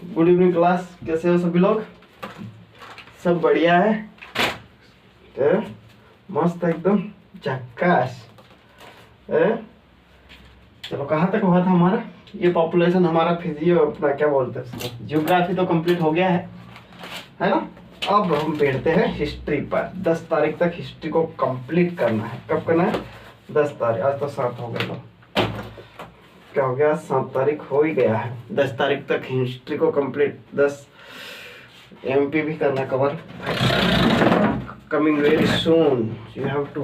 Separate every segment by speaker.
Speaker 1: Good evening class, कैसे हो सभी लोग? सब बढ़िया है? मस्त एकदम झक्कास। चलो कहाँ तक हुआ था हमारा ये पॉपुलेशन, हमारा फिजियो अपना क्या बोलते हैं उसको, जियोग्राफी तो कंप्लीट हो गया है ना? अब हम बैठते हैं हिस्ट्री पर। 10 तारीख तक हिस्ट्री को कंप्लीट करना है। कब करना है? 10 तारीख। आज तो 7 हो गया, तो क्या हो गया? 7 तारीख हो ही गया है। 10 तारीख तक हिस्ट्री को कंप्लीट। 10 एमपी भी करना cover. Coming very soon, you have to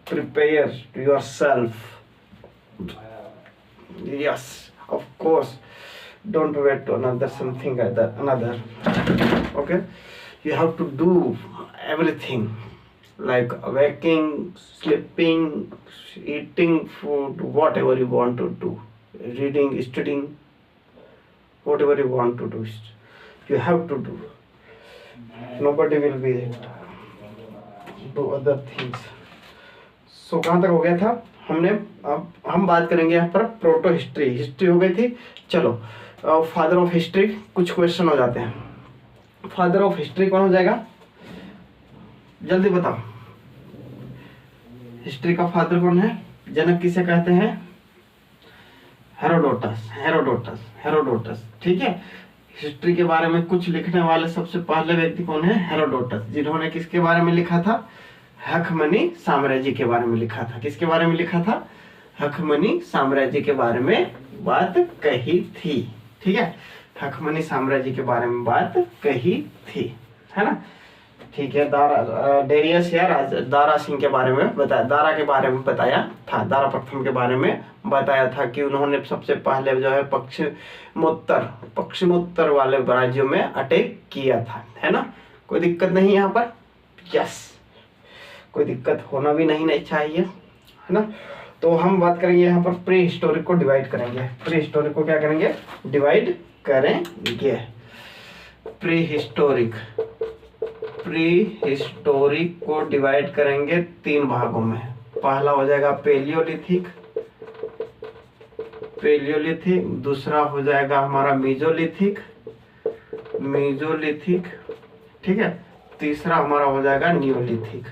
Speaker 1: prepare yourself. Yes, of course. Don't wait to another something another. Okay, you have to do everything, like waking, sleeping, eating food, whatever you want to do, reading, studying, whatever you want to do, you have to do. Nobody will be do other things. So कहाँ तक हो गया था हमने? अब हम बात करेंगे यहाँ पर प्रोटो हिस्ट्री। हिस्ट्री हो गई थी। चलो फादर ऑफ हिस्ट्री, कुछ क्वेश्चन हो जाते हैं। फादर ऑफ हिस्ट्री कौन हो जाएगा? जल्दी बताओ, हिस्ट्री का फादर कौन है? जनक किसे कहते हैं? हेरोडोटस। Herodotus, Herodotus. ठीक है, हिस्ट्री के बारे में कुछ लिखने वाले सबसे पहले व्यक्ति कौन है? हेरोडोटस, जिन्होंने किसके बारे में लिखा था? हखमनी साम्राज्य के बारे में लिखा था। किसके बारे में लिखा था? हखमनी साम्राज्य के बारे में बात कही थी। ठीक है, हखमनी साम्राज्य के बारे में बात कही थी, है ना? ठीक है, डेरियस या दारा सिंह के बारे में बताया, दारा के बारे में बताया था, दारा प्रथम के बारे में बताया था कि उन्होंने सबसे पहले जो है पश्चिमोत्तर वाले राज्यों में अटैक किया था, है ना? कोई दिक्कत नहीं यहाँ पर? यस, कोई दिक्कत होना भी नहीं चाहिए, है ना? तो हम बात करेंगे यहाँ पर प्री हिस्टोरिक को डिवाइड करेंगे। प्री हिस्टोरिक को क्या करेंगे? डिवाइड करेंगे। प्री हिस्टोरिक को डिवाइड करेंगे 3 भागों में। पहला हो जाएगा पेलियोलिथिक, दूसरा हो जाएगा हमारा मेजोलिथिक, ठीक है, तीसरा हमारा हो जाएगा नियोलिथिक।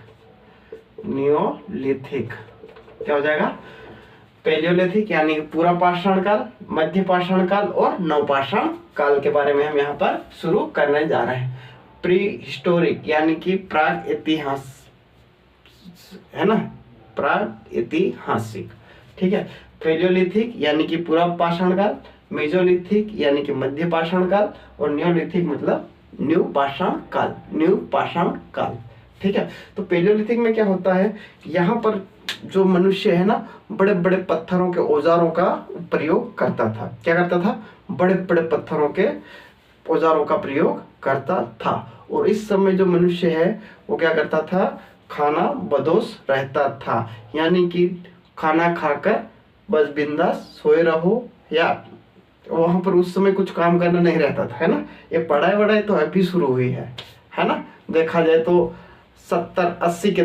Speaker 1: क्या हो जाएगा? पेलियोलिथिक यानी पूरा पाषाण काल, मध्य पाषाण काल और नवपाषाण काल के बारे में हम यहाँ पर शुरू करने जा रहे हैं। प्री हिस्टोरिक यानी कि प्राग इतिहास, है ना? प्राग ऐतिहासिक। ठीक है, पेलियोलिथिक यानी कि पूरा पाषाण काल, मेजोलिथिक यानी कि मध्य पाषाण काल और नियोलिथिक मतलब न्यू पाषाण काल। ठीक है, तो पेलियोलिथिक में क्या होता है? यहाँ पर जो मनुष्य है ना, बड़े बड़े पत्थरों के औजारों का प्रयोग करता था। क्या करता था? बड़े बड़े पत्थरों के औजारों का प्रयोग करता था। और इस समय जो मनुष्य है वो क्या करता था? खाना बदोश रहता था, यानी कि खाना खाकर बस बिंदास सोए रहो, या वहां पर उस समय कुछ काम करना नहीं रहता था, है ना? ये पढ़ाई तो अभी शुरू हुई है ना? देखा जाए तो 70-80 के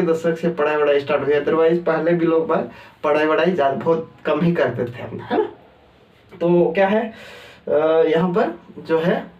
Speaker 1: दशक से पढ़ाई स्टार्ट हुई। अदरवाइज पहले भी लोग पढ़ाई बहुत कम ही करते थे, है ना? तो क्या है यहाँ पर जो है,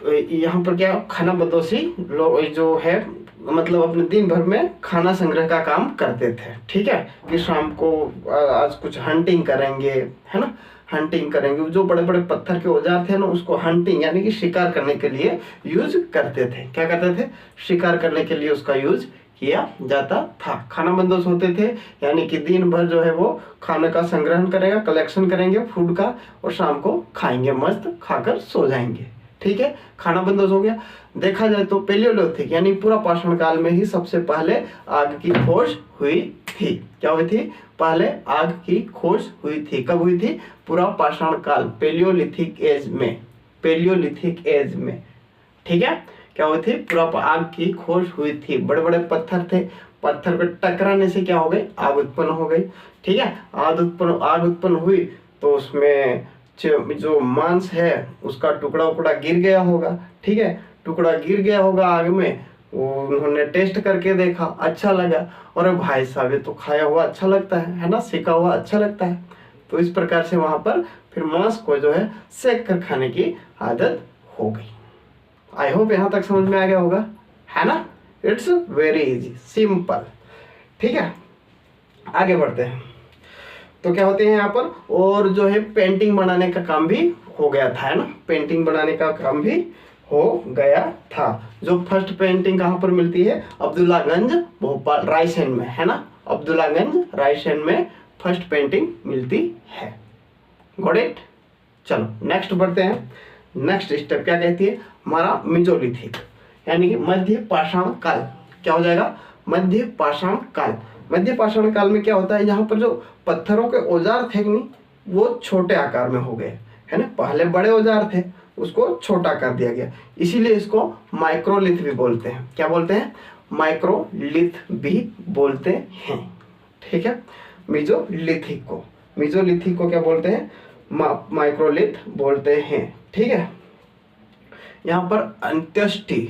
Speaker 1: यहाँ पर क्या खाना बदोशी लोग जो है मतलब अपने दिन भर में खाना संग्रह का काम करते थे। ठीक है, कि शाम को आज कुछ हंटिंग करेंगे, है ना? हंटिंग करेंगे। जो बड़े बड़े पत्थर के औजार थे ना, उसको हंटिंग यानी कि शिकार करने के लिए यूज करते थे। क्या करते थे? शिकार करने के लिए उसका यूज किया जाता था। खाना बंदोबस्त होते थे यानी कि दिन भर जो है वो खाने का संग्रहण करेगा, कलेक्शन करेंगे फूड का, और शाम को खाएंगे, मस्त खाकर सो जाएंगे। ठीक है, खाना बंदोबस्त हो गया। देखा जाए तो पेलियोलिथिक यानी पूरा पाषाण काल में ही सबसे पहले आग की खोज हुई थी। क्या हुई थी? पहले आग की खोज हुई थी। कब हुई थी? पूरा पाषाण काल, पेलियोलिथिक एज में। ठीक है, क्या हुई थी? पूरा आग की खोज हुई थी। बड़े बड़े पत्थर थे, पत्थर पे टकराने से क्या हो गई? आग उत्पन्न हो गई। ठीक है, आग उत्पन्न हुई तो उसमें जो मांस है उसका टुकड़ा गिर गया होगा। ठीक है, टुकड़ा गिर गया होगा आग में। उन्होंने टेस्ट करके देखा, अच्छा लगा, और भाई साहब ये तो खाया हुआ अच्छा लगता है ना? सेका हुआ अच्छा लगता है। तो इस प्रकार से वहां पर फिर मांस को जो है सेक कर खाने की आदत हो गई। आई होप यहां तक समझ में आ गया होगा, है ना। It's very easy, simple. ठीक है, आगे बढ़ते हैं। तो क्या होते हैं यहाँ पर, और जो है पेंटिंग बनाने का काम भी हो गया था, है ना। पेंटिंग बनाने का काम भी हो गया था। जो फर्स्ट पेंटिंग कहाँ पर मिलती है, अब्दुल्लागंज भोपाल रायसेन में, है ना। अब्दुल्लागंज रायसेन में फर्स्ट पेंटिंग मिलती है। Got it. चलो नेक्स्ट बढ़ते हैं। नेक्स्ट स्टेप क्या कहती है, हमारा मेसोलिथिक यानी कि मध्य पाषाण काल। क्या हो जाएगा, मध्य पाषाण काल। मध्य पाषाण काल में क्या होता है, यहाँ पर जो पत्थरों के औजार थे नहीं, वो छोटे आकार में हो गए, है ना। पहले बड़े औजार थे, उसको छोटा कर दिया गया, इसीलिए इसको माइक्रोलिथ भी बोलते हैं। क्या बोलते हैं, माइक्रोलिथ भी बोलते हैं। ठीक है, मेसोलिथिक को क्या बोलते हैं, माइक्रोलिथ बोलते हैं। ठीक है, यहाँ पर अंत्येष्टि,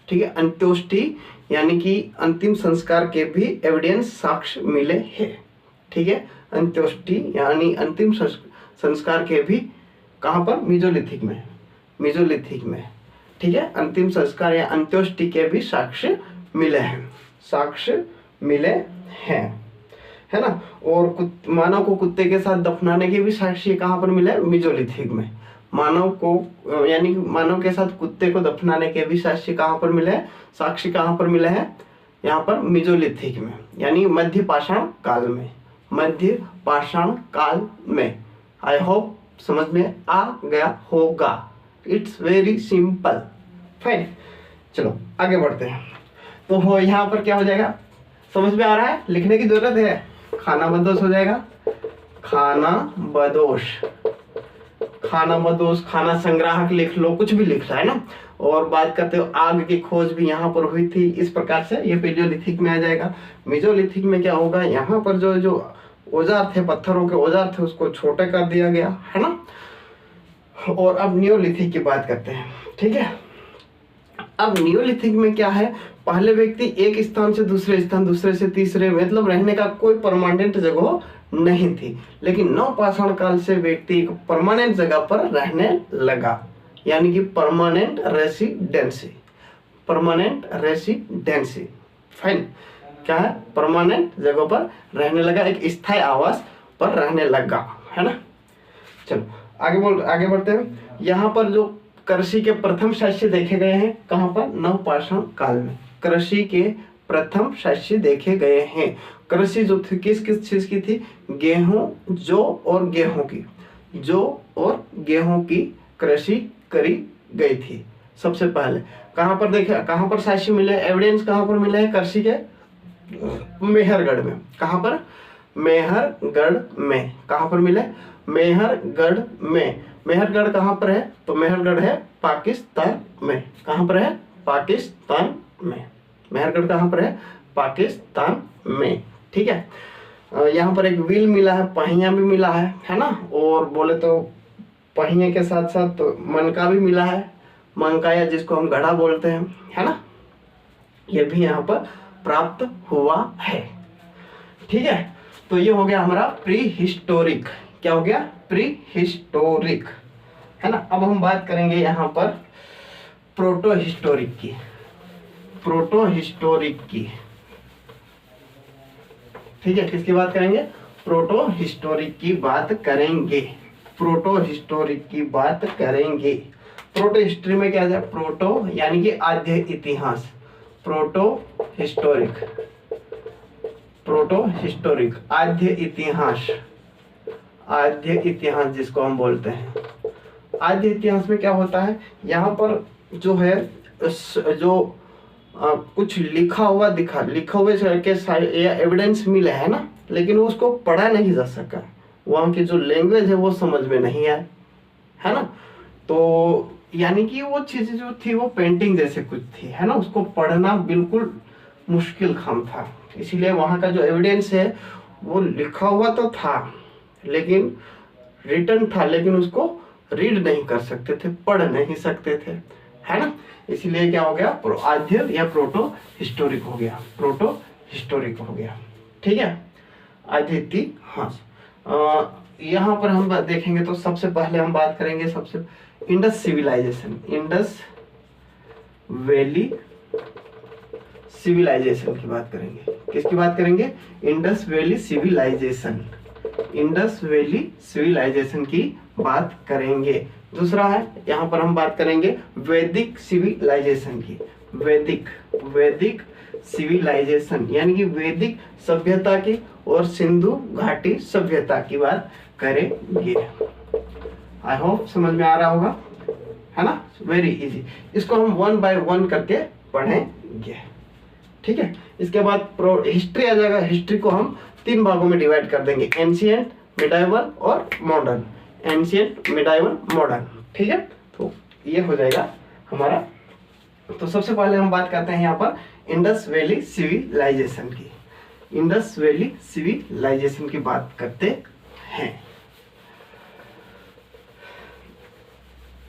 Speaker 1: ठीक है, अंत्योष्टि यानी कि अंतिम संस्कार के भी एविडेंस साक्ष्य मिले हैं। ठीक है, अंत्योष्टि यानी अंतिम संस्कार के भी कहाँ पर, मेसोलिथिक में। ठीक है, अंतिम संस्कार या अंत्योष्टि के भी साक्ष्य मिले हैं, है ना। और मानव को कुत्ते के साथ दफनाने के भी साक्ष्य कहाँ पर मिले, मेसोलिथिक में। मानव को यानी मानव के साथ कुत्ते को दफनाने के भी साक्ष्य कहाँ पर मिले हैं, साक्ष्य कहाँ पर मिले हैं, यहाँ पर मेसोलिथिक में, यानी मध्य पाषाण काल में। आई होप समझ में आ गया होगा। It's very simple, fine. चलो आगे बढ़ते हैं। तो हो यहाँ पर क्या हो जाएगा, समझ में आ रहा है, लिखने की जरूरत है। खाना बदोश हो जाएगा, खाना बदोश, खाना संग्राहक लिख लो, कुछ भी लिख रहा है ना। और बात करते हो आग की खोज भी यहाँ पर हुई थी, इस प्रकार से ये पेलियोलिथिक में आ जाएगा। मेसोलिथिक में क्या होगा, यहाँ पर जो औजार थे, पत्थरों के औजार थे, उसको छोटे कर दिया गया, है ना। और अब नियोलिथिक की बात करते हैं। ठीक है, अब नियोलिथिक में क्या है, पहले व्यक्ति एक स्थान से दूसरे स्थान, दूसरे से तीसरे, मतलब रहने का कोई परमानेंट जगह नहीं थी। लेकिन नवपाषाण काल से व्यक्ति एक परमानेंट जगह पर रहने लगा, यानी कि परमानेंट रेसिडेंसी। फाइन, क्या है, परमानेंट जगह पर रहने लगा, एक स्थायी आवास पर रहने लगा, है ना। चलो आगे बढ़ते हैं। यहाँ पर जो कृषि के प्रथम शस्य देखे गए हैं, कहाँ पर, नवपाषाण काल में कृषि के प्रथम शस्य देखे गए हैं। कृषि जो थी किस चीज की थी, गेहूं, जौ और गेहूं की कृषि करी गई थी सबसे पहले। कहाँ पर देखे, कहाँ पर साक्ष्य मिले, एविडेंस कहाँ पर मिले हैं, कृषि के मेहरगढ़ में। कहाँ पर, मेहरगढ़ में। कहाँ पर मिले, मेहरगढ़ में। मेहरगढ़ कहाँ पर है, तो मेहरगढ़ है पाकिस्तान में। कहाँ पर है, पाकिस्तान में। मेहरगढ़ कहाँ पर है, पाकिस्तान में। ठीक है, यहाँ पर एक व्हील मिला है, पहिया भी मिला है ना। और बोले तो पहिए के साथ साथ तो मनका भी मिला है, मनकाया जिसको हम घड़ा बोलते हैं, है ना। ये भी यहाँ पर प्राप्त हुआ है। ठीक है, तो ये हो गया हमारा प्री हिस्टोरिक। क्या हो गया, प्री हिस्टोरिक, है ना। अब हम बात करेंगे यहाँ पर प्रोटो हिस्टोरिक की। ठीक है, किसकी बात करेंगे, प्रोटो हिस्टोरिक की बात करेंगे। प्रोटो हिस्ट्री में क्या है, प्रोटो यानी कि आद्य इतिहास, प्रोटो हिस्टोरिक आद्य इतिहास जिसको हम बोलते हैं। आद्य इतिहास में क्या होता है, यहाँ पर जो है कुछ लिखा हुआ के या एविडेंस मिले है ना, लेकिन उसको पढ़ा नहीं जा सका, वहाँ की जो लैंग्वेज है वो समझ में नहीं आए, है ना। तो यानी कि वो चीजें जो थी वो पेंटिंग जैसे कुछ थी, है ना, उसको पढ़ना बिल्कुल मुश्किल काम था। इसीलिए वहाँ का जो एविडेंस है वो लिखा हुआ तो था, लेकिन रिटन था, लेकिन उसको रीड नहीं कर सकते थे, पढ़ नहीं सकते थे, है ना। इसीलिए क्या हो गया, आद्य या प्रोटो हिस्टोरिक हो गया। ठीक है, आद्य इतिहास। यहाँ पर हम देखेंगे तो सबसे पहले हम बात करेंगे सबसे Indus civilization, Indus valley civilization की बात करेंगे। किसकी बात करेंगे? Indus valley civilization, Indus valley civilization की बात करेंगे। दूसरा है यहाँ पर हम बात करेंगे वैदिक सिविलाइजेशन की, वैदिक सिविलाइजेशन यानी कि वैदिक सभ्यता की और सिंधु घाटी सभ्यता की बात करेंगे। आई होप समझ में आ रहा होगा, है ना? Very easy. इसको हम 1 बाय 1 करके पढ़ेंगे, ठीक है। इसके बाद हिस्ट्री आ जाएगा। हिस्ट्री को हम 3 भागों में डिवाइड कर देंगे, एंशिएंट, मिडाइवल और मॉडर्न, एंशिएंट, मिडाइवल, मॉडर्न, ठीक है। तो ये हो जाएगा हमारा। तो सबसे पहले हम बात करते हैं यहाँ पर इंडस वैली सिविलाइजेशन की, इंडस वैली सिविलाइजेशन की बात करते हैं।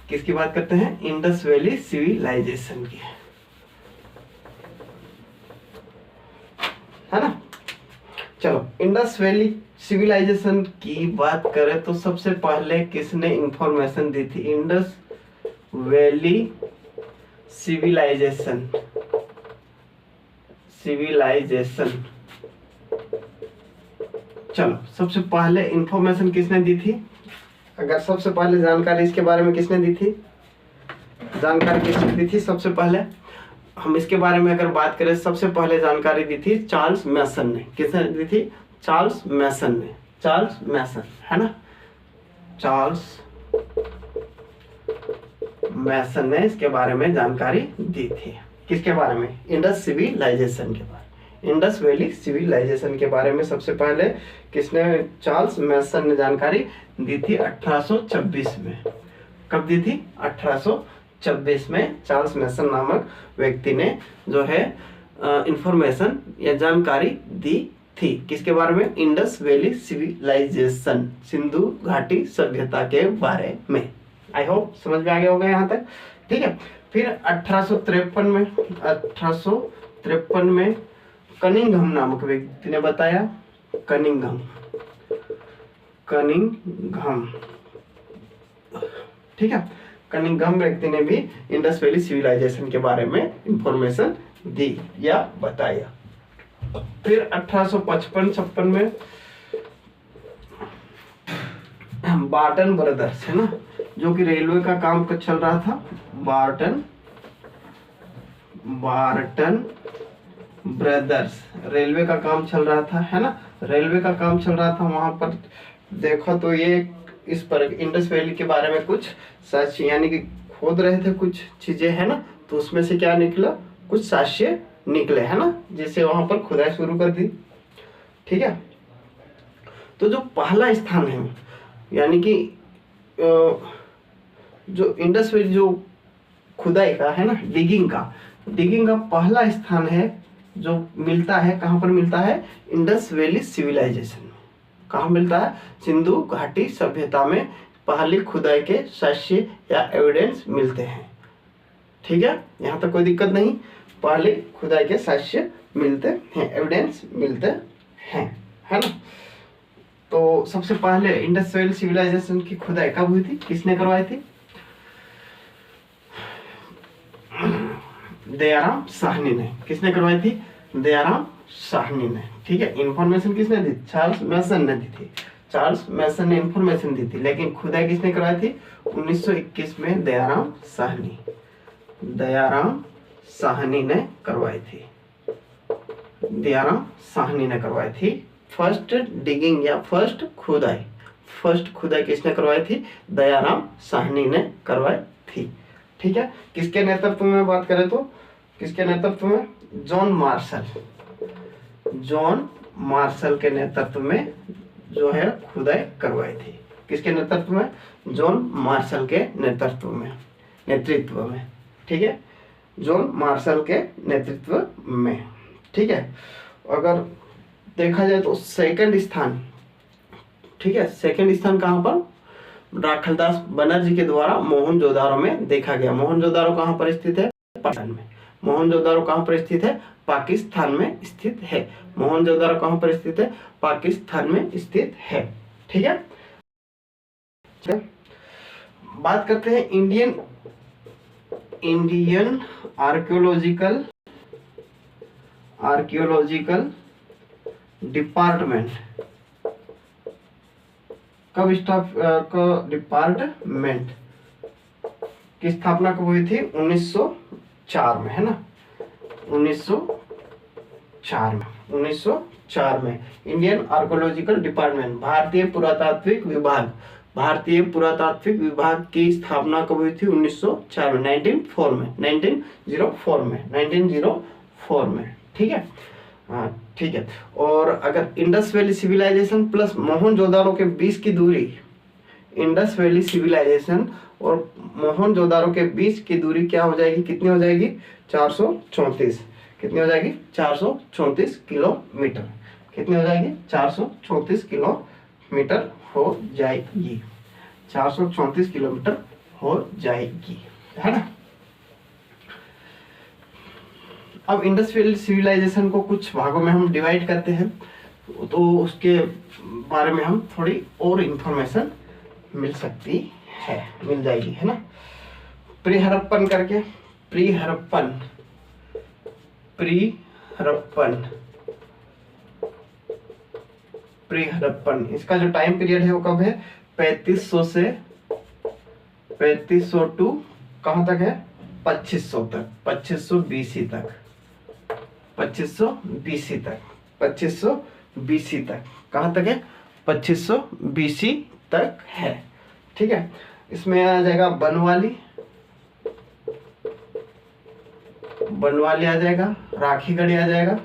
Speaker 1: किसकी बात करते हैं? इंडस वैली सिविलाइजेशन की, है ना? चलो, इंडस वैली सिविलाइजेशन की बात करें तो सबसे पहले किसने इंफॉर्मेशन दी थी? इंडस वैली सिविलाइजेशन, चलो सबसे पहले इंफॉर्मेशन किसने दी थी? अगर सबसे पहले जानकारी इसके बारे में किसने दी थी? जानकारी किसने दी थी? सबसे पहले हम इसके बारे में अगर बात करें, सबसे पहले जानकारी दी थी चार्ल्स मैसन ने। किसने दी थी? चार्ल्स मैसन ने, चार्ल्स मैसन, है ना? चार्ल्स मैसन ने इसके बारे में जानकारी दी थी। किसके बारे में? इंडस सिविलाइजेशन के बारे में, इंडस वैली सिविलाइजेशन के बारे में सबसे पहले किसने? चार्ल्स मैसन ने जानकारी दी थी 1826 में। कब दी थी? 1826 में चार्ल्स मैसन नामक व्यक्ति ने जो है इंफॉर्मेशन या जानकारी दी थी। किसके बारे में? इंडस वैली सिविलाइजेशन, सिंधु घाटी सभ्यता के बारे में। आई होप समझ में आ गया होगा यहाँ तक, ठीक है। फिर 1853 में कनिंघम नामक व्यक्ति ने बताया, कनिंघम, ठीक है। कनिंघम व्यक्ति ने भी इंडस वैली सिविलाइजेशन के बारे में इंफॉर्मेशन दी या बताया। फिर 1855-56 में बार्टन ब्रदर्स, है ना, जो कि रेलवे का काम चल रहा था, बार्टन ब्रदर्स, रेलवे का काम चल रहा था, है ना, रेलवे का काम चल रहा था। वहां पर देखो तो ये इस पर इंडस वैली के बारे में कुछ साक्ष्य यानी कि खोद रहे थे कुछ चीजें, है ना, तो उसमें से क्या निकला? कुछ साक्ष्य निकले, है ना, जिससे वहां पर खुदाई शुरू कर दी, ठीक है। तो जो पहला स्थान है यानी कि जो इंडस वैली जो खुदाई का है ना, डिगिंग का पहला स्थान है जो मिलता है, कहाँ पर मिलता है? इंडस वैली सिविलाइजेशन में। कहाँ मिलता है? सिंधु घाटी सभ्यता में पहली खुदाई के साक्ष्य या एविडेंस मिलते हैं, ठीक है। यहाँ तक कोई दिक्कत नहीं, पहले खुदाई के साक्ष्य मिलते हैं, एविडेंस मिलते हैं, है ना। तो सबसे पहले इंडस वैली सिविलाइजेशन की खुदाई कब हुई थी? किसने करवाई थी? दयाराम साहनी ने। किसने करवाई थी? दयाराम साहनी ने, ठीक है। इंफॉर्मेशन किसने दी? चार्ल्स मैसन ने दी थी, चार्ल्स मैसन ने इंफॉर्मेशन दी थी, लेकिन खुदाई किसने करवाई थी? 1921 में दयाराम साहनी ने करवाई थी, दयाराम साहनी ने करवाई थी। फर्स्ट डिगिंग या फर्स्ट खुदाई किसने करवाई थी? दयाराम साहनी ने करवाई थी, ठीक है। किसके नेतृत्व में बात करें तो किसके नेतृत्व में? जॉन मार्शल के नेतृत्व में जो है खुदाई करवाई थी। किसके नेतृत्व में? जॉन मार्शल के नेतृत्व में, ठीक है, जॉन मार्शल के नेतृत्व में, ठीक है। अगर देखा जाए तो सेकंड स्थान, ठीक है, सेकंड स्थान कहाँ पर? राखलदास बनर्जी के द्वारा मोहनजोदारो में देखा गया। मोहनजोदारो कहाँ पर स्थित है? पाकिस्तान में। मोहनजोदारो कहाँ पर स्थित है? पाकिस्तान में स्थित है। मोहनजोदारो कहाँ पर स्थित है? पाकिस्तान में स्थित है, ठीक है। बात करते हैं इंडियन आर्कियोलॉजिकल डिपार्टमेंट डिपार्टमेंट की स्थापना कब हुई थी? 1904 में, है ना, 1904 में इंडियन आर्कियोलॉजिकल डिपार्टमेंट, भारतीय पुरातात्विक विभाग की स्थापना कब हुई थी? 1904 में, 1904 में, ठीक है। हाँ ठीक है। और अगर Indus valley civilization plus Mohenjodaro के बीच की दूरी, इंडस वैली सिविलाइजेशन और मोहनजोदारो के बीच की दूरी क्या हो जाएगी? कितनी हो जाएगी? 434। कितनी हो जाएगी? 434 किलोमीटर। कितनी हो जाएगी? 434 किलोमीटर हो जाएगी। 434 किलोमीटर हो जाएगी, है ना। अब इंडस वैली सिविलाइजेशन को कुछ भागों में हम डिवाइड करते हैं, तो उसके बारे में हम थोड़ी और इंफॉर्मेशन मिल जाएगी, है ना। प्री हड़प्पन करके, प्री हड़प्पन इसका जो टाइम पीरियड है वो कब है? 3500 टू कहाँ तक है? 2500 तक, 2500 BC तक, 2500 BC तक कहाँ तक है? 2500 BC तक है, ठीक है। इसमें आ जाएगा बनवाली आ जाएगा, राखीगढ़ी आ जाएगा,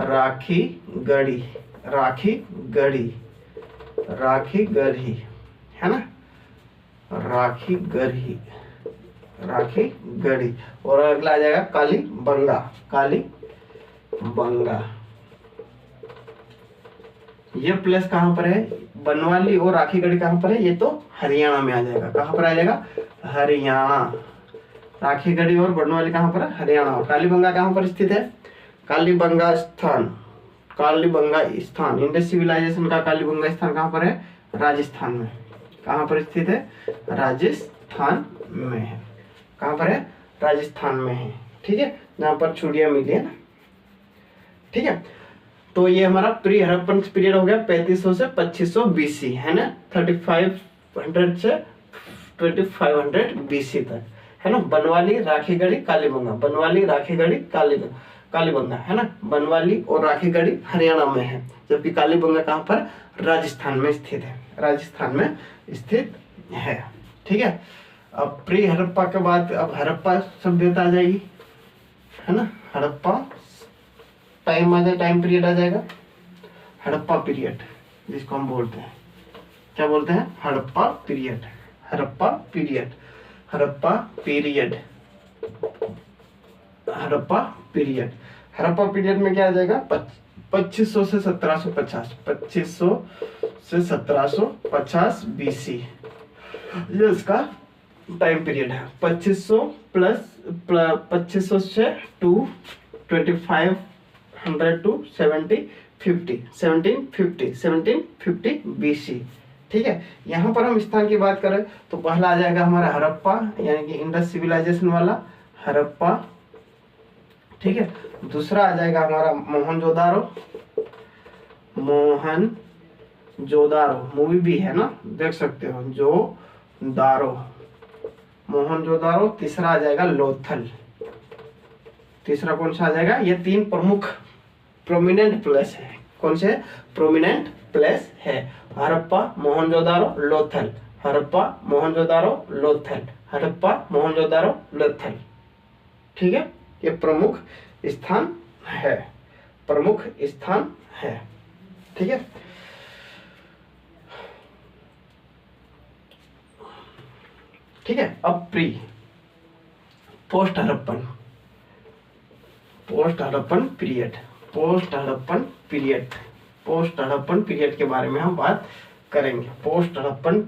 Speaker 1: राखीगढ़ी, है ना, राखीगढ़ी। और अगला आ जाएगा कालीबंगा। ये प्लेस कहाँ पर है? बनवाली और राखीगढ़ी कहाँ पर है? ये तो हरियाणा में आ जाएगा। कहाँ पर आ जाएगा? हरियाणा। राखीगढ़ी और बनवाली कहाँ पर है? हरियाणा। कालीबंगा कहाँ पर स्थित है? कालीबंगा स्थान इंडस सिविलाइजेशन का कालीबंगा स्थान कहाँ पर है? राजस्थान में। कहाँ पर स्थित है? राजस्थान में है। कहाँ पर है? राजस्थान में है, ठीक है, जहाँ पर चूड़ियाँ मिली है ना, ठीक है। तो ये हमारा प्री हड़प्पन पीरियड हो गया 3500 से 2500 BC, है ना, 3500 से 2500 BC तक, है ना। बनवाली, राखीगढ़ी, कालीबंगा, बनवाली, राखीगढ़ी, कालीबंगा, है ना। बनवाली और राखीगढ़ी हरियाणा में है, जबकि कालीबंगा कहाँ पर? राजस्थान में स्थित है, ठीक है। अब प्री हड़प्पा के बाद अब हड़प्पा सभ्यता आ जाएगी, है ना। हड़प्पा टाइम पीरियड आ जाएगा। हड़प्पा पीरियड जिसको हम बोलते हैं, क्या बोलते हैं? हड़प्पा पीरियड में क्या आ जाएगा? 2500 से 1750 BC, ये इसका टाइम पीरियड है। 2500 से 2500 टू 1750 BC, ठीक है। यहाँ पर हम स्थान की बात करें तो पहला आ जाएगा हमारा हड़प्पा, यानी कि इंडस सिविलाइजेशन वाला हड़प्पा, ठीक है। दूसरा आ जाएगा हमारा मोहनजोदारो, मूवी भी है ना, देख सकते हो, मोहनजोदारो। तीसरा आ जाएगा लोथल। तीसरा कौन सा आ जाएगा? ये तीन प्रमुख प्रोमिनेंट प्लेस है। कौन से प्रोमिनेंट प्लेस है? हड़प्पा, मोहनजोदारो, लोथल। हड़प्पा, मोहनजोदारो, लोथल, ठीक है। ये प्रमुख स्थान है, ठीक है। ठीक है। अब पोस्ट हड़प्पन पीरियड के बारे में हम बात करेंगे। पोस्ट हड़प्पन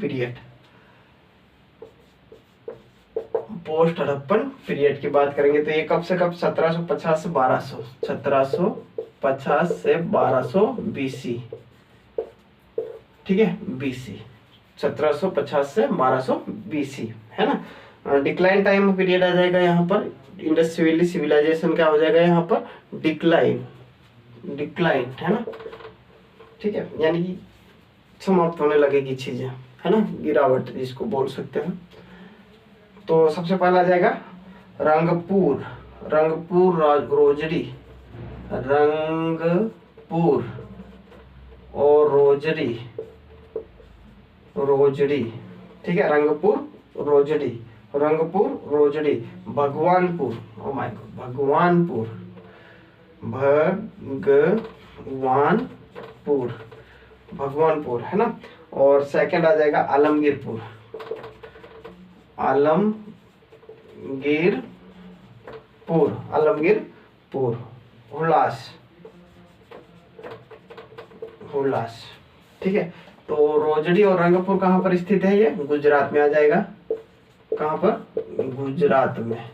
Speaker 1: पीरियड की बात करेंगे तो ये कब से कब? 1750 से 1200 BC, ठीक है, BC, 1750 से 1200 BC, है ना। डिक्लाइन टाइम पीरियड आ जाएगा यहाँ पर, इंडस वैली सिविलाइजेशन क्या हो जाएगा यहाँ पर, डिक्लाइन, डिक्लाइन, है ना। ठीक है, यानी कि समाप्त होने लगेगी चीजें, है ना, गिरावट जिसको बोल सकते हैं। तो सबसे पहला आ जाएगा रंगपुर, रंगपुर रोजरी, रंगपुर और रोजरी, रोजरी, ठीक है, Rangpur rosary, Rangpur rosary, Bhagwanpur, oh my God, Bhagwanpur, Bhagwanpur, Bhagwanpur, है ना। और सेकंड आ जाएगा आलमगीरपुर, आलमगीरपुर, आलमगीरपुर, हुलास, हुलास, ठीक है। तो रोजड़ी और रंगपुर कहाँ पर स्थित है, ये गुजरात में आ जाएगा। कहाँ पर, गुजरात में,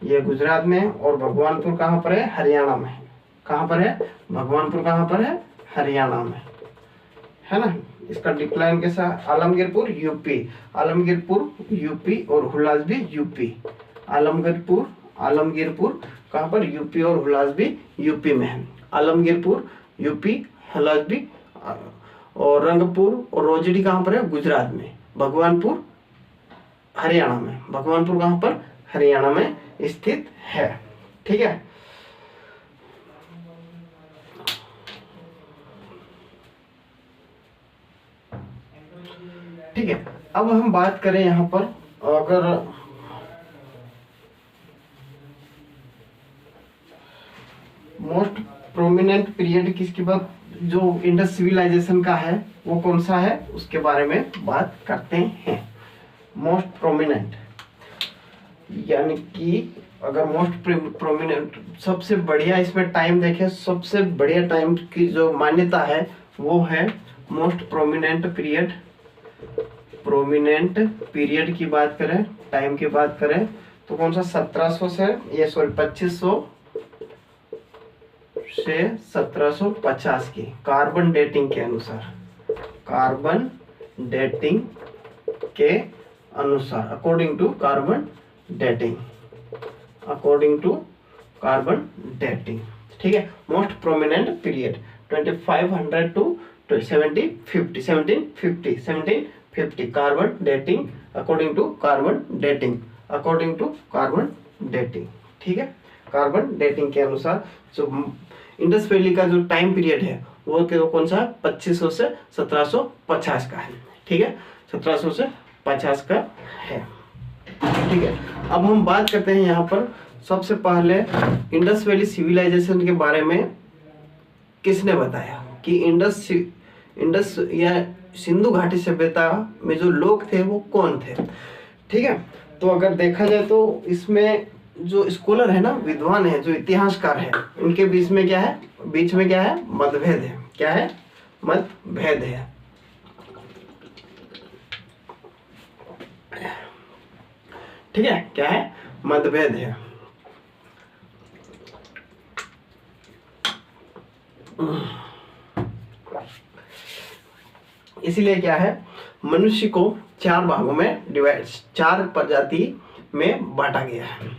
Speaker 1: ये गुजरात में। और भगवानपुर कहाँ पर है, हरियाणा में। कहाँ पर है, भगवानपुर कहाँ पर है, हरियाणा में, है ना। इसका डिक्लाइन कैसा, आलमगीरपुर यूपी, आलमगीरपुर यूपी और हुलास भी यूपी, आलमगीरपुर, आलमगीरपुर कहाँ पर, यूपी और हुलास भी यूपी में है। आलमगीरपुर यूपी, हुलास भी, और रंगपुर और रोजड़ी कहाँ पर है, गुजरात में। भगवानपुर हरियाणा में, भगवानपुर कहाँ पर, हरियाणा में स्थित है, ठीक है। ठीक है, अब हम बात करें यहाँ पर, अगर मोस्ट प्रोमिनेंट पीरियड किसकी बात, जो इंडस सिविलाइजेशन का है वो कौन सा है, उसके बारे में बात करते हैं। मोस्ट प्रोमिनेंट यानी कि अगर मोस्ट प्रोमिनेंट, सबसे बढ़िया इसमें टाइम देखें, सबसे बढ़िया टाइम की जो मान्यता है वो है most prominent period. Prominent period की बात करें, टाइम की बात करें तो कौन सा, 1700 से, ये सॉरी 2500 से 1750 की कार्बन डेटिंग के अनुसार, कार्बन डेटिंग के अनुसार, according to carbon dating, according to carbon dating, ठीक है। Most prominent period 2500 to 1750 carbon dating, according to carbon dating, according to carbon dating, ठीक है। कार्बन डेटिंग के अनुसार जो इंडस वैली का जो टाइम पीरियड है वो कौन सा, 2500 से 1750 का है, ठीक है, 1700 से 50 का है, ठीक है। अब हम बात करते हैं यहाँ पर, सबसे पहले इंडस वैली सिविलाइजेशन के बारे में किसने बताया कि इंडस या सिंधु घाटी सभ्यता में जो लोग थे वो कौन थे, ठीक है। तो अगर देखा जाए तो इसमें जो स्कॉलर है ना, विद्वान है, जो इतिहासकार है, उनके बीच में क्या है, बीच में क्या है, मतभेद है। क्या है, मतभेद है, ठीक है, क्या है, मतभेद है। इसलिए क्या है, मनुष्य को 4 भागों में डिवाइड, 4 प्रजाति में बांटा गया है।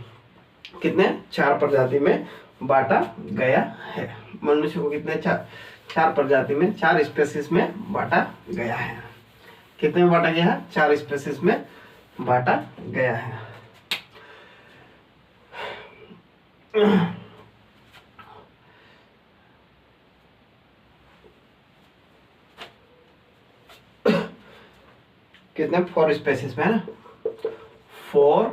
Speaker 1: कितने, 4 प्रजाति में बांटा गया है। मनुष्य को कितने, 4 प्रजाति में, 4 स्पेसीज में बांटा गया है। कितने में बांटा गया है, 4 स्पेसीज में बांटा गया है। कितने, 4 स्पेसीज में, है ना, 4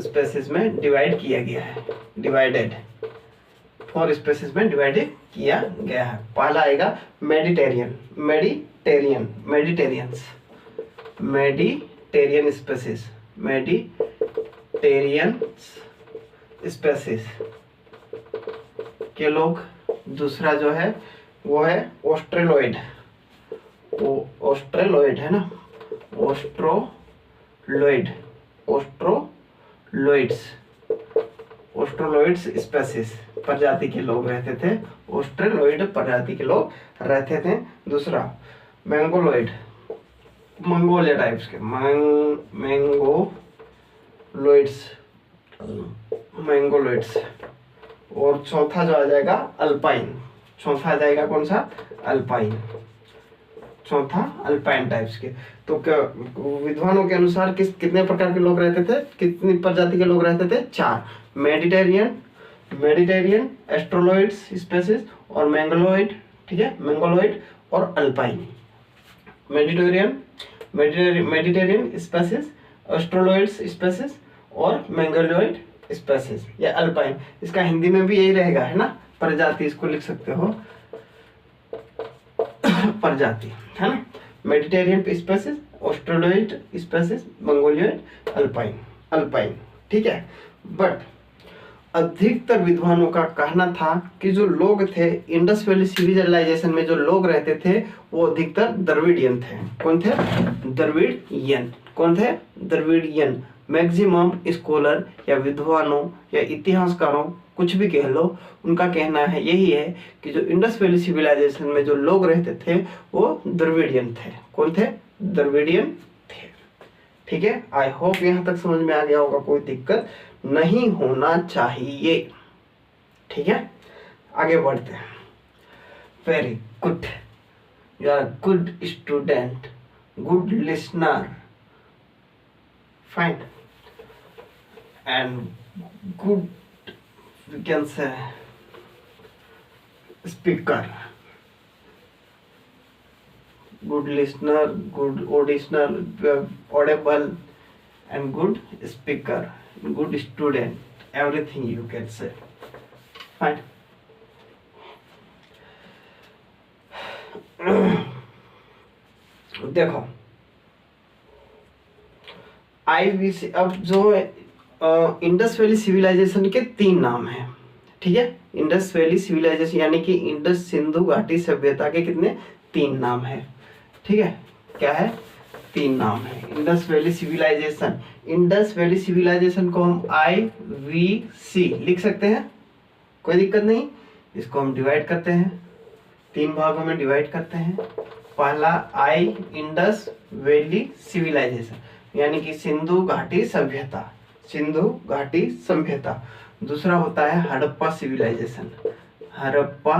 Speaker 1: स्पेसीज में डिवाइड किया गया है, डिवाइडेड, 4 स्पेसीज में डिवाइडेड किया गया है। पहला आएगा Mediterranean, Mediterranean species, Mediterranean species के लोग। दूसरा जो है वो है ऑस्ट्रेलॉइड, ऑस्ट्रेलॉइड है ना, ऑस्ट्रोलॉइड्स स्पेसीज प्रजाति के लोग रहते थे, ऑस्ट्रेलॉइड प्रजाति के लोग रहते थे। दूसरा मंगोलॉइड, मंगोलिया टाइप्स के मैंगोलॉइड्स। और चौथा जो आ जाएगा अल्पाइन, चौथा आ जाएगा कौन सा, अल्पाइन, चौथा अल्पाइन टाइप्स के। तो क्या विद्वानों के अनुसार कितने प्रकार के लोग रहते थे, कितनी प्रजाति के लोग रहते थे, 4। मेडिटेरियन, एस्ट्रोलॉइड्स स्पेसिस और मंगोलॉइड, ठीक है, मंगोलॉइड और अल्पाइन। मेडिटेरियन स्पेसिस, एस्ट्रोलॉइड्स स्पेसिस और मंगोलॉइड स्पेसिस या अल्पाइन। इसका हिंदी में भी यही रहेगा, है ना, प्रजाति, इसको लिख सकते हो प्रजाति, है ना। मेडिटेरियन स्पेसिस, ऑस्ट्रेलोइड स्पेसिस, मंगोलियड, अल्पाइन, ठीक है। बट अधिकतर विद्वानों का कहना था कि जो लोग थे इंडस वैली सिविलाइजेशन में, जो लोग रहते थे वो अधिकतर द्रविडियन थे। कौन थे, द्रविडियन। कौन थे, द्रविडियन। मैक्सिमम स्कॉलर या विद्वानों या इतिहासकारों, कुछ भी कह लो, उनका कहना है यही है कि जो इंडस वैली सिविलाइजेशन में जो लोग रहते थे वो द्रविडियन थे। कौन थे, द्रविडियन थे, ठीक है। आई होप यहाँ तक समझ में आ गया होगा, कोई दिक्कत नहीं होना चाहिए, ठीक है। आगे बढ़ते हैं। Very good, you are good student, good listener, fine, and good we can say speaker, good listener, good auditioner, audible, and good speaker, good student, everything you can say, fine. देखो IVC, अब जो Indus valley civilisation के 3 नाम हैं, ठीक है। Indus valley civilisation यानी कि इंडस सिंधु घाटी सभ्यता के कितने, 3 नाम है, ठीक है। क्या है, 3 नाम है Indus valley civilization. Indus valley civilization को हम IVC लिख सकते हैं, कोई दिक्कत नहीं। इसको हम डिवाइड करते हैं, 3 भागों में डिवाइड करते हैं। पहला इंडस वैली सिविलाइजेशन यानी कि सिंधु घाटी सभ्यता, सिंधु घाटी सभ्यता। दूसरा होता है Harappa civilization, Harappa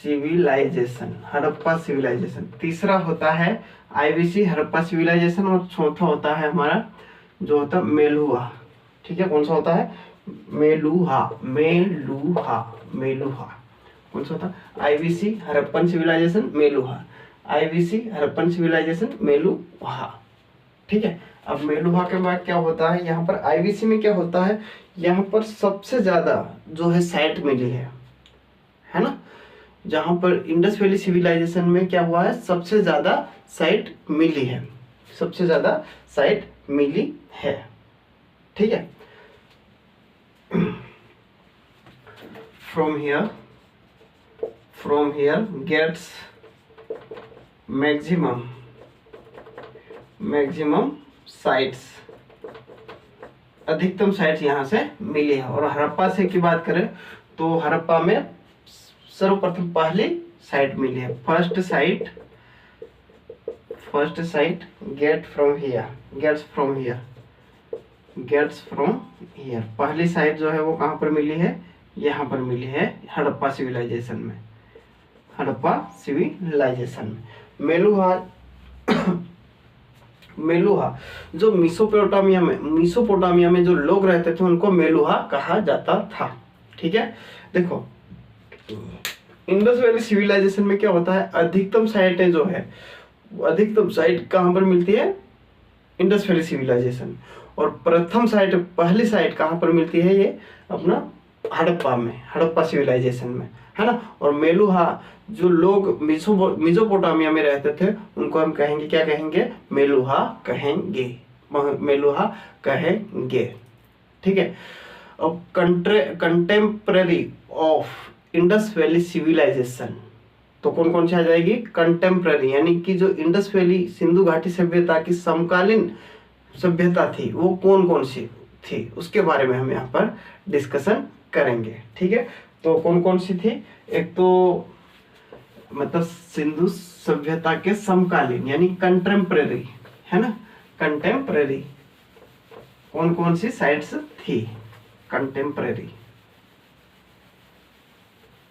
Speaker 1: civilization, Harappa civilization. तीसरा होता है IVC, हड़प्पा सिविलाइजेशन। और चौथा होता है हमारा जो होता है मेलुहा, ठीक है। कौन सा होता है, मेलुहा। कौन सा होता है, IVC Harappan civilization, Meluhha. IVC Harappan civilization, Meluhha, ठीक है। अब मेलुहा के बाद क्या होता है, यहाँ पर IVC में क्या होता है, यहाँ पर सबसे ज्यादा जो है साइट मिली है ना। जहाँ पर इंडस वैली सिविलाइजेशन में क्या हुआ है, सबसे ज्यादा साइट मिली है, सबसे ज्यादा साइट मिली है, ठीक है। From here gets maximum sites, अधिकतम साइट्स यहाँ से मिली है। और हड़प्पा से की बात करें तो हड़प्पा में सर्वप्रथम पहली साइट मिली है, first site gets from here. पहली साइट जो है वो कहाँ पर मिली है, यहाँ पर मिली है हड़प्पा सिविलाइजेशन में, हड़प्पा सिविलाइजेशन में। मेलुहा जो मिसोपोटामिया में जो लोग रहते थे उनको मेलुहा कहा जाता था, ठीक है। देखो इंडस वैली सिविलाइजेशन में क्या होता है, अधिकतम साइटें जो है, अधिकतम साइट कहाँ पर मिलती है, इंडस वैली सिविलाइजेशन। और प्रथम साइट, पहली साइट कहाँ पर मिलती है, ये अपना हड़प्पा में, हड़प्पा सिविलाइजेशन में, है ना। और मेलुहा जो लोग मिजोपोटामिया में रहते थे उनको हम कहेंगे, क्या कहेंगे, मेलुहा कहेंगे, ठीक है। अब contemporary of Indus valley civilization, तो कौन कौन सी आ जाएगी, कंटेम्पररी यानी कि जो इंडस वैली सिंधु घाटी सभ्यता की समकालीन सभ्यता थी वो कौन कौन सी थी, उसके बारे में हम यहाँ पर डिस्कशन करेंगे। ठीक है, तो कौन कौन सी थी? एक तो मतलब सिंधु सभ्यता के समकालीन यानी कंटेम्परेरी, है ना, कंटेम्परेरी कौन कौन सी साइट्स थी? कंटेम्परेरी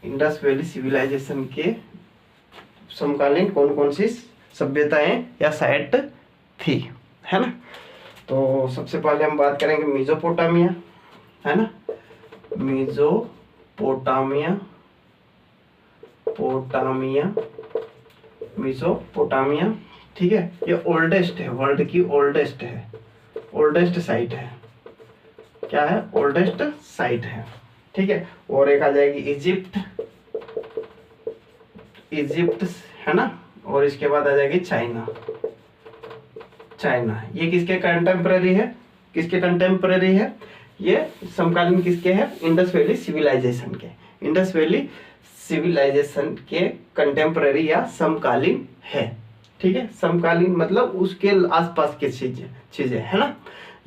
Speaker 1: इंडस वैली सिविलाइजेशन के समकालीन कौन कौन सी सभ्यताएं या साइट थी, है ना। तो सबसे पहले हम बात करेंगे मेसोपोटामिया, है ना, मेसोपोटामिया, मेसोपोटामिया। ठीक है, ये ओल्डेस्ट है, वर्ल्ड की ओल्डेस्ट है, ओल्डेस्ट साइट है। क्या है? ओल्डेस्ट साइट है। ठीक है, और एक आ जाएगी इजिप्ट, इजिप्ट, है ना, और इसके बाद आ जाएगी चाइना, चाइना। ये किसके कंटेम्पररी है? किसके कंटेम्पररी है? ये समकालीन किसके है? इंडस वैली सिविलाइजेशन के, इंडस वैली सिविलाइजेशन के कंटेम्पररी या समकालीन है। ठीक है, समकालीन मतलब उसके आसपास की चीजें, है ना।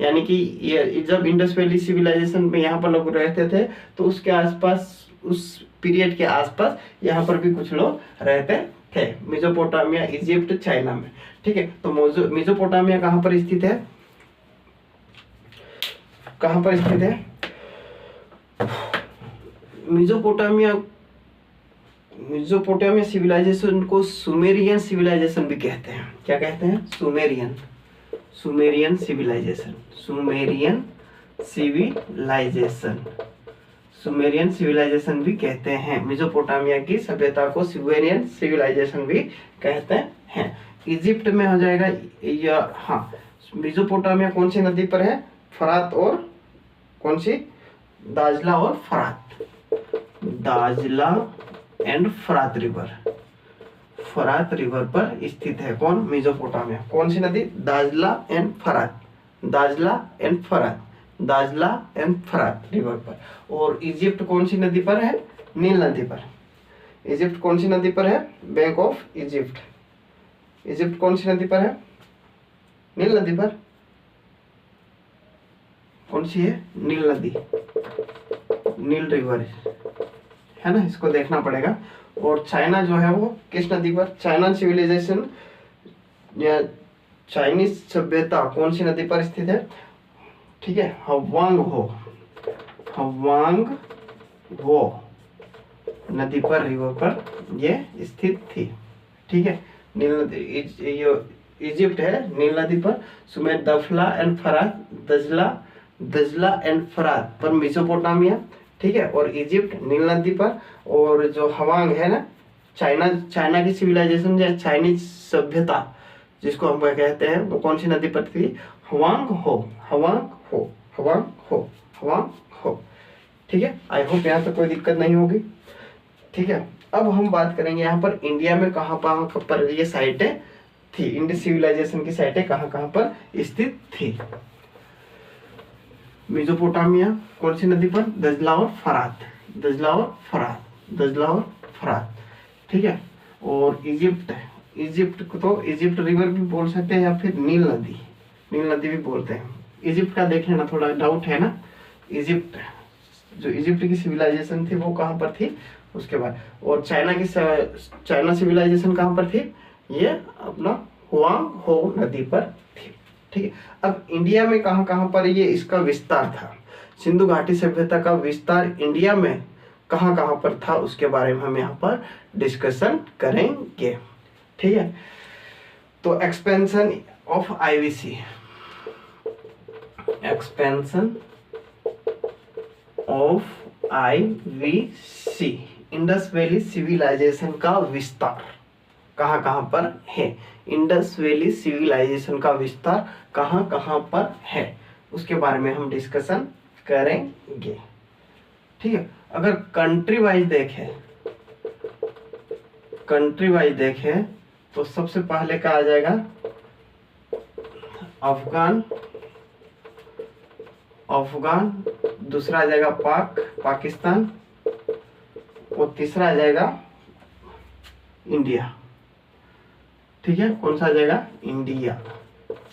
Speaker 1: यानी कि ये जब इंडस वैली सिविलाइजेशन में यहाँ पर लोग रहते थे तो उसके आसपास, उस पीरियड के आसपास यहाँ पर भी कुछ लोग रहते थे, मेसोपोटामिया, इजिप्ट, चाइना में। ठीक है, तो मेसोपोटामिया कहाँ पर स्थित है? कहाँ पर स्थित है मेसोपोटामिया? मेसोपोटामिया सिविलाइजेशन को सुमेरियन सिविलाइजेशन भी कहते हैं। क्या कहते हैं? Sumerian, Sumerian civilization, Sumerian civilization, Sumerian civilization भी कहते हैं। मेसोपोटामिया की सभ्यता को सुमेरियन सिविलाइजेशन भी कहते हैं। इजिप्ट में हो जाएगा या, हाँ, मेसोपोटामिया कौन सी नदी पर है? फरात और कौन सी? दाजला और फरात, दाजला एंड फरात रिवर, फरात रिवर पर स्थित है कौन? मेसोपोटामिया। कौन सी नदी? दाजला एंड फरात, दाजला एंड फरात, दाजला एंड फरात रिवर पर। और इजिप्ट कौन सी नदी पर है? नील नदी पर। इजिप्ट कौन सी नदी पर है? Bank of Egypt. इजिप्ट कौन सी नदी पर है? नील नदी पर। कौन सी है? नील नदी, नील रिवर, है ना, इसको देखना पड़ेगा। और चाइना जो है वो किस नदी पर? चाइना सिविलाइजेशन या चाइनीज सभ्यता कौन सी नदी पर स्थित है? ठीक है, हवांग हो, हवांग हो नदी पर, रिवर पर ये स्थित थी। ठीक है, नील नदी, इजिप्ट है नील नदी पर, सुमेर, दफला एंड फरात, दजला, दजला एंड फरात पर मेसोपोटामिया। ठीक है, और इजिप्ट नील नदी पर। और जो हवांग है ना, चाइना, चाइना की सिविलाइजेशन या चाइनीज सभ्यता जिसको हम कहते हैं, वो कौन सी नदी पर थी? हवांग हो, हवांग हो, हवांग हो, हवांग हो। ठीक है, आई होप यहाँ पे कोई दिक्कत नहीं होगी। ठीक है, अब हम बात करेंगे यहाँ पर इंडिया में कहाँ कहाँ पर ये साइटें थी, इंडस सिविलाइजेशन की साइटें कहाँ कहाँ पर स्थित थी। मेसोपोटामिया कौन सी नदी पर? दजला और फरात, दजला और फरात, दजला और फरात। ठीक है, और इजिप्ट, इजिप्ट को तो इजिप्ट रिवर भी बोल सकते हैं या फिर नील नदी, नील नदी भी बोलते हैं। इजिप्ट का देख लेना, थोड़ा डाउट है ना। इजिप्ट, जो इजिप्ट की सिविलाइजेशन थी वो कहाँ पर थी? उसके बाद। और चाइना की, चाइना सिविलाइजेशन कहाँ पर थी? ये अपना हुआंग हो नदी पर थी। ठीक है, अब इंडिया में कहाँ कहाँ पर ये इसका विस्तार था? सिंधु घाटी सभ्यता का विस्तार इंडिया में कहाँ कहाँ पर था, उसके बारे में हम यहाँ पर डिस्कशन करेंगे। ठीक है, तो expansion of IVC, expansion of IVC, Indus valley civilization का विस्तार कहाँ कहाँ पर है? इंडस वैली सिविलाइजेशन का विस्तार कहाँ कहाँ पर है, उसके बारे में हम डिस्कशन करेंगे। ठीक है, अगर कंट्री वाइज देखें, कंट्री वाइज देखें तो सबसे पहले का आ जाएगा अफगान, अफगान, दूसरा आ जाएगा पाकिस्तान, और तीसरा आ जाएगा इंडिया। ठीक है, कौन सा आ जाएगा? India,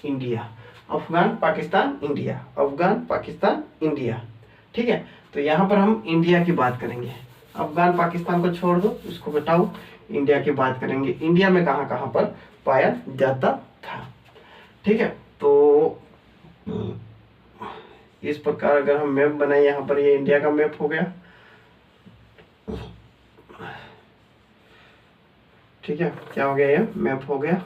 Speaker 1: India. Afghan Pakistan India, Afghan Pakistan India. ठीक है, तो यहाँ पर हम इंडिया की बात करेंगे। अफगान पाकिस्तान को छोड़ दो, उसको घटाओ, इंडिया की बात करेंगे। इंडिया में कहाँ कहाँ पर पाया जाता था। ठीक है, तो इस प्रकार अगर हम मैप बनाए, यहाँ पर ये इंडिया का मैप हो गया। ठीक है, क्या हो गया, ये मैप हो गया।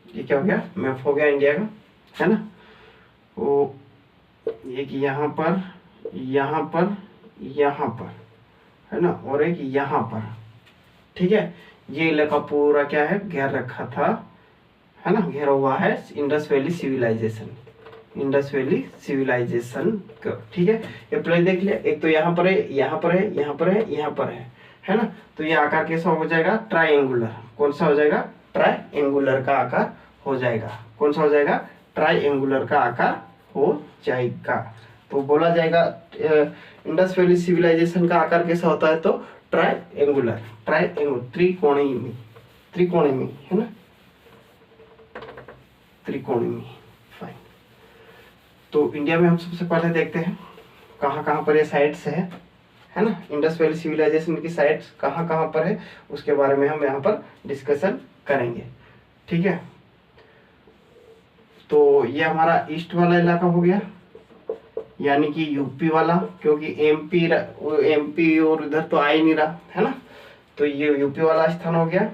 Speaker 1: ये क्या हो गया, मैप हो गया इंडिया का, है ना। वो एक यहाँ पर, यहाँ पर, यहाँ पर, है ना, और एक यहाँ पर। ठीक है, ये इलाका पूरा क्या है, घेर रखा था, है ना, घेरा हुआ है Indus valley civilization, Indus valley civilization. ठीक है, ये प्लेस देख लिया, एक तो यहाँ पर है, यहाँ पर है, यहाँ पर है, यहाँ पर है ना। तो ये आकार कैसा हो जाएगा, ट्राइंगुलर। कौन सा हो जाएगा, ट्राइंगुलर का आकार हो जाएगा। कौन सा हो जाएगा, ट्राइंगुलर का आकार हो जाएगा। तो बोला जाएगा इंडस वैली सिविलाइजेशन का आकार कैसा होता है, तो ट्राइंगुलर, ट्राइंगुलर, त्रिकोणीय, त्रिकोणीय, है ना, त्रिकोणीय। फाइन। तो इंडिया में हम सबसे पहले देखते हैं कहाँ कहाँ पर ये साइट्स है ना, इंडस वैली सिविलाइजेशन की साइट्स कहाँ कहाँ पर है, उसके बारे में हम यहाँ पर डिस्कशन करेंगे। ठीक है, तो ये हमारा ईस्ट वाला इलाका हो गया, यानी कि यूपी वाला, क्योंकि एमपी और इधर तो आ ही नहीं रहा, है ना। तो ये यूपी वाला स्थान हो गया।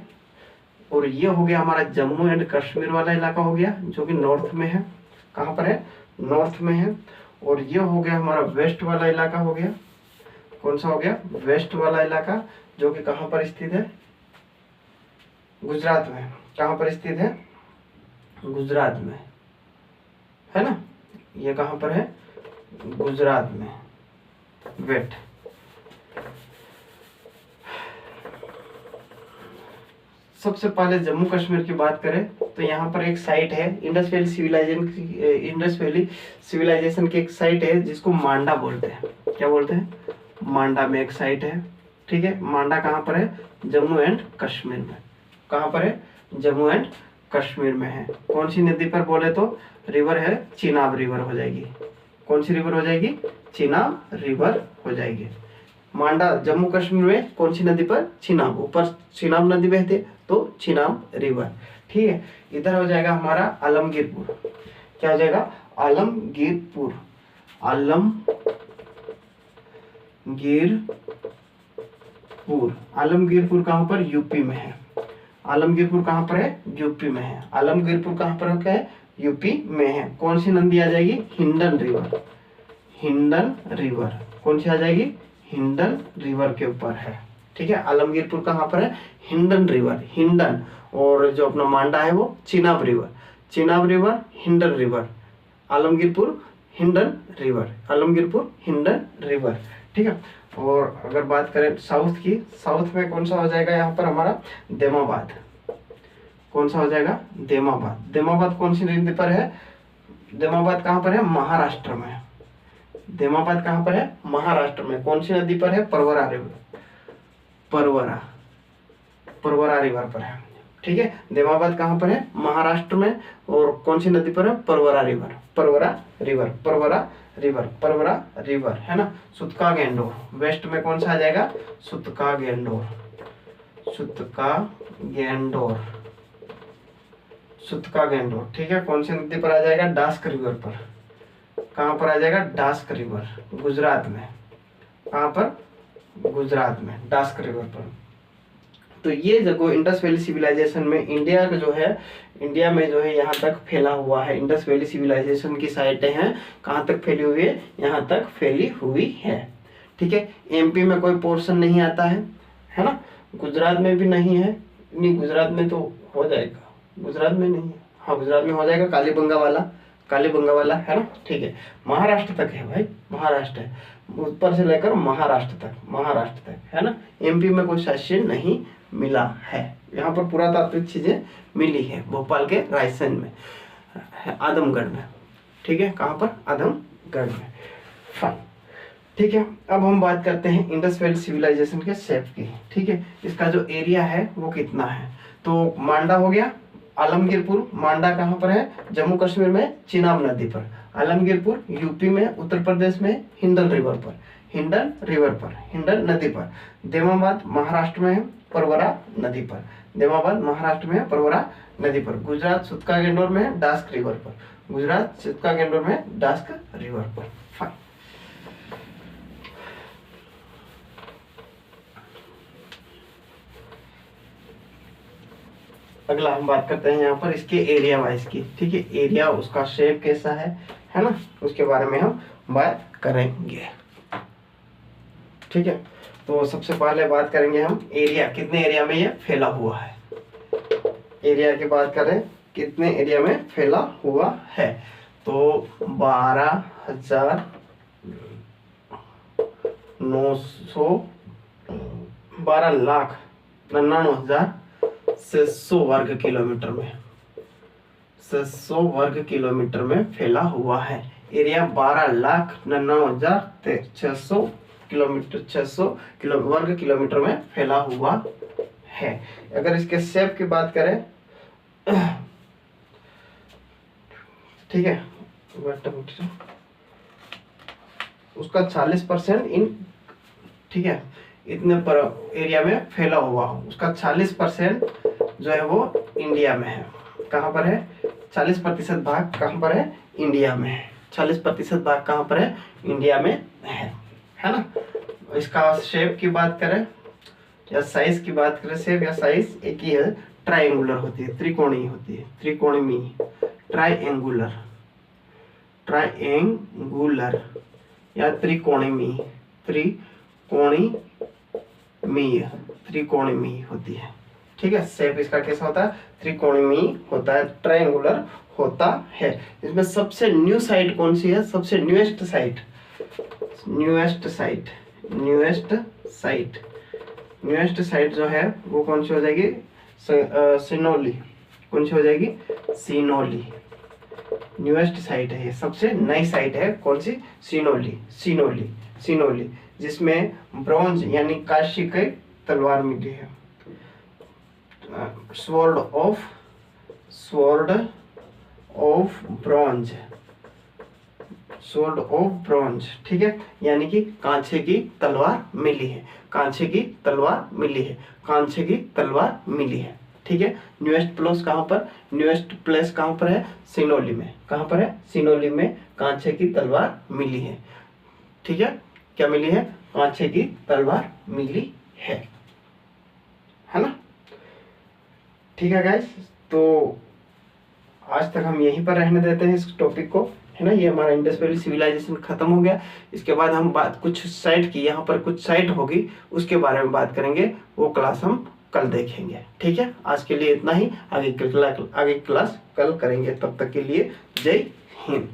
Speaker 1: और ये हो गया हमारा जम्मू एंड कश्मीर वाला इलाका हो गया, जो कि नॉर्थ में है। कहाँ पर है, नॉर्थ में है। और ये हो गया हमारा वेस्ट वाला इलाका हो गया। कौन सा हो गया, वेस्ट वाला इलाका, जो कि कहाँ पर स्थित है, गुजरात में। कहाँ पर स्थित है, गुजरात में, है ना। ये कहाँ पर है, गुजरात में, वेट। सबसे पहले जम्मू कश्मीर की बात करें तो यहाँ पर एक साइट है इंडस वैली सिविलाइजेशन की एक साइट है जिसको मांडा बोलते हैं। क्या बोलते हैं, मांडा में एक साइट है। ठीक है, मांडा कहाँ पर है, जम्मू एंड कश्मीर में। कहाँ पर है, जम्मू एंड कश्मीर में है। कौन सी नदी पर बोले तो रिवर है, चिनाब रिवर हो जाएगी। कौन सी रिवर हो जाएगी, चिनाब रिवर हो जाएगी। मांडा जम्मू कश्मीर में कौन सी नदी पर, चिनाब, ऊपर चिनाब नदी बहती तो चिनाब रिवर। ठीक है, इधर हो जाएगा हमारा आलमगीरपुर। क्या हो जाएगा, आलमगीरपुर, आलमगीरपुर। आलमगीरपुर कहाँ पर, यूपी में है। आलमगीरपुर कहाँ पर है, यूपी में है। आलमगीरपुर कहाँ पर है, यूपी में है। कौन सी नदी आ जाएगी, हिंडन रिवर, हिंडन रिवर। कौन सी आ जाएगी, हिंडन रिवर के ऊपर है। ठीक है, आलमगीरपुर कहाँ पर है, हिंडन रिवर, हिंडन। और जो अपना मांडा है वो Chenab river, Chenab river, Hindon river. Alamgirpur Hindon river, Alamgirpur Hindon river. ठीक है, और अगर बात करें साउथ की, साउथ में कौन सा हो जाएगा यहाँ पर हमारा, देमाबाद। कौन सा हो जाएगा, देमाबाद। देमाबाद कौन सी नदी पर है, देमाबाद कहाँ पर है, महाराष्ट्र में। देमाबाद कहाँ पर है, महाराष्ट्र में। कौन सी नदी पर है, परवरा रिवर, परवरा, परवरा रिवर पर है। ठीक है, देमाबाद कहाँ पर है, महाराष्ट्र में। और कौन सी नदी पर है, Pravara river, Pravara river, Pravara river, Pravara river, है ना। सुतका गेंडोर, वेस्ट में कौन सा आ जाएगा, सुतका गेंडोर, सुतका गेंडोर, सुतका गेंडोर। ठीक है, कौन सी नदी पर आ जाएगा, डास्क रिवर पर। कहाँ पर आ जाएगा, डास्क रिवर, गुजरात में। कहाँ पर, गुजरात में, डास्क रिवर पर। तो ये जगह इंडस वैली सिविलाइजेशन में इंडिया का जो है, इंडिया में जो है यहाँ तक फैला हुआ है। इंडस वैली सिविलाइजेशन की साइटें हैं, कहाँ तक फैली हुई है, यहाँ तक फैली हुई है। ठीक है, एमपी में कोई पोर्शन नहीं आता है ना, गुजरात में भी नहीं है, नहीं गुजरात में तो हो जाएगा, गुजरात में नहीं है, हाँ गुजरात में हो जाएगा, कालीबंगा वाला, कालीबंगा वाला, है ना। ठीक है, महाराष्ट्र तक है भाई, महाराष्ट्र है, ऊपर से लेकर महाराष्ट्र तक, महाराष्ट्र तक, है ना। एमपी में कोई शासन नहीं मिला है। यहाँ पर पुरातात्विक चीजें मिली है, भोपाल के रायसेन में, आदमगढ़ में। ठीक है, कहाँ पर, आदमगढ़ में। फाइन। ठीक है, अब हम बात करते हैं इंडस वैली सिविलाइजेशन के शेप की। ठीक है, इसका जो एरिया है वो कितना है। तो मांडा हो गया, आलमगीरपुर, मांडा कहाँ पर है, जम्मू कश्मीर में चिनाब नदी पर। आलमगीरपुर यूपी में, उत्तर प्रदेश में हिंडन रिवर पर, हिंडन रिवर पर, हिंडन नदी पर। देमाबाद महाराष्ट्र में है, परवरा नदी पर। देमाबाद महाराष्ट्र में है, परवरा नदी पर। गुजरात सूतकागेंडोर में है, डास्क रिवर पर। गुजरात सूतकागेंडोर में डास्क रिवर पर। फाइन। अगला हम बात करते हैं यहाँ पर इसके एरिया वाइज की। ठीक है, एरिया उसका शेप कैसा है ना, उसके बारे में हम बात करेंगे। ठीक है, तो सबसे पहले बात करेंगे हम एरिया, कितने एरिया में ये फैला हुआ है। एरिया की बात करें, कितने एरिया में फैला हुआ है, तो 12,99,600 वर्ग किलोमीटर में, 600 वर्ग किलोमीटर में फैला हुआ है। एरिया 12,99,600 किलोमीटर, 600 वर्ग किलोमीटर में फैला हुआ है। अगर इसके शेप की बात करें, ठीक है, उसका 40% इन, ठीक है, इतने पर एरिया में फैला हुआ, उसका 40% जो है वो इंडिया में है। कहाँ पर है, 40% भाग कहाँ पर है, इंडिया में है। 40% भाग कहाँ पर है, इंडिया में है ना। इसका शेप की बात करें या साइज की बात करें, शेप या साइज एक ही है, ट्रायंगुलर होती है, त्रिकोणीय होती है, त्रिकोणीय, ट्रायंगुलर, ट्रायंगुलर या त्रिकोणीय, त्रिकोणीय होती है। ठीक है, शेप इसका कैसा होता है, त्रिकोणीय होता है, ट्रायंगुलर होता है। इसमें सबसे न्यू साइट कौन सी है, सबसे न्यूएस्ट साइट, न्यूएस्ट साइट जो है वो कौन सी हो जाएगी, सिनोली। कौन सी हो जाएगी, सिनोली। न्यूएस्ट साइट है ये, सबसे नई साइट है, कौन सी, सिनोली, जिसमें ब्रॉन्ज यानी कांस्य की तलवार मिली है, स्वॉर्ड ऑफ ब्रॉन्ज, ठीक है, यानी कि कांचे की तलवार मिली है, कांचे की तलवार मिली है। ठीक है, न्यूएस्ट प्लेस कहाँ पर है, सिनोली में। कहाँ पर है, सिनोली में कांचे की तलवार मिली है। ठीक है, क्या मिली है, कांचे की तलवार मिली है ना। ठीक है गाइस, तो आज तक हम यहीं पर रहने देते हैं इस टॉपिक को, है ना। ये हमारा इंडस वैली सिविलाइजेशन खत्म हो गया। इसके बाद हम बात कुछ साइट की, यहाँ पर कुछ साइट होगी उसके बारे में बात करेंगे, वो क्लास हम कल देखेंगे। ठीक है, आज के लिए इतना ही, आगे क्लास कल करेंगे। तब तक के लिए जय हिंद।